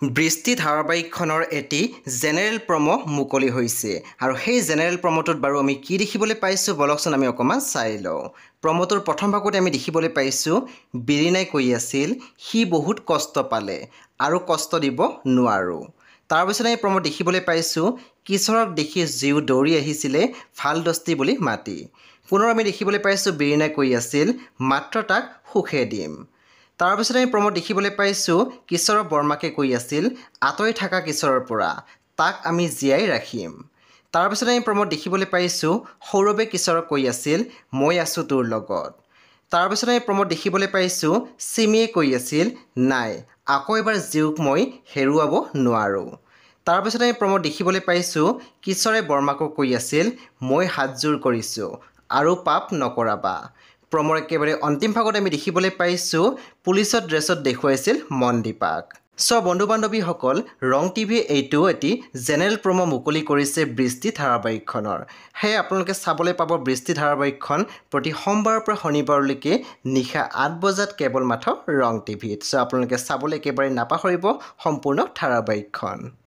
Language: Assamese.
বৃষ্টি ধাৰাবাহিকখনৰ এটি জেনেৰেল প্ৰমো মুকলি হৈছে আৰু সেই জেনেৰেল প্ৰমোটোত বাৰু আমি কি দেখিবলৈ পাইছোঁ বলকচোন আমি অকণমান চাই লওঁ। প্ৰমোটোৰ প্ৰথম ভাগতে আমি দেখিবলৈ পাইছোঁ বিৰিণাই কৈ আছিল সি বহুত কষ্ট পালে আৰু কষ্ট দিব নোৱাৰোঁ। তাৰপিছত আমি প্ৰমোত দেখিবলৈ পাইছোঁ কিশোৰক দেখি জীও দৌৰি আহিছিলে ভাল দস্তি বুলি মাতি। পুনৰ আমি দেখিবলৈ পাইছোঁ বিৰিণাই কৈ আছিল মাত্ৰ তাক সুখে দিম। তাৰপিছত আমি প্ৰমোত দেখিবলৈ পাইছোঁ কিশোৰৰ বৰ্মাকে কৈ আছিল আঁতৰি থকা কিশোৰৰ পৰা তাক আমি জীয়াই ৰাখিম। তাৰপিছত আমি প্ৰমোত দেখিবলৈ পাইছোঁ সৌৰভে কিশোৰক কৈ আছিল মই আছোঁ তোৰ লগত। তাৰপিছত আমি প্ৰমোত দেখিবলৈ পাইছোঁ চিমিয়ে কৈ আছিল নাই আকৌ এবাৰ জীওক মই হেৰুৱাব নোৱাৰোঁ। তাৰপিছত আমি প্ৰমোত দেখিবলৈ পাইছোঁ কিশোৰে বৰ্মাকক কৈ আছিল মই হাতযোৰ কৰিছোঁ আৰু পাপ নকৰাবা। প্ৰমৰ একেবাৰে অন্তিম ভাগত আমি দেখিবলৈ পাইছোঁ পুলিচৰ ড্ৰেছত দেখুৱাইছিল মনদীপাক। বন্ধু বান্ধৱীসকল ৰং টিভিয়ে এইটো এটি জেনেৰেল প্ৰমো মুকলি কৰিছে বৃষ্টি ধাৰাবাহিকখনৰ। সেয়ে আপোনালোকে চাবলৈ পাব বৃষ্টি ধাৰাবাহিকখন প্ৰতি সোমবাৰৰ পৰা শনিবাৰলৈকে নিশা 8 বজাত কেৱল মাত্ৰ ৰং টিভিত। আপোনালোকে চাবলৈ একেবাৰে নাপাহৰিব সম্পূৰ্ণ ধাৰাবাহিকখন।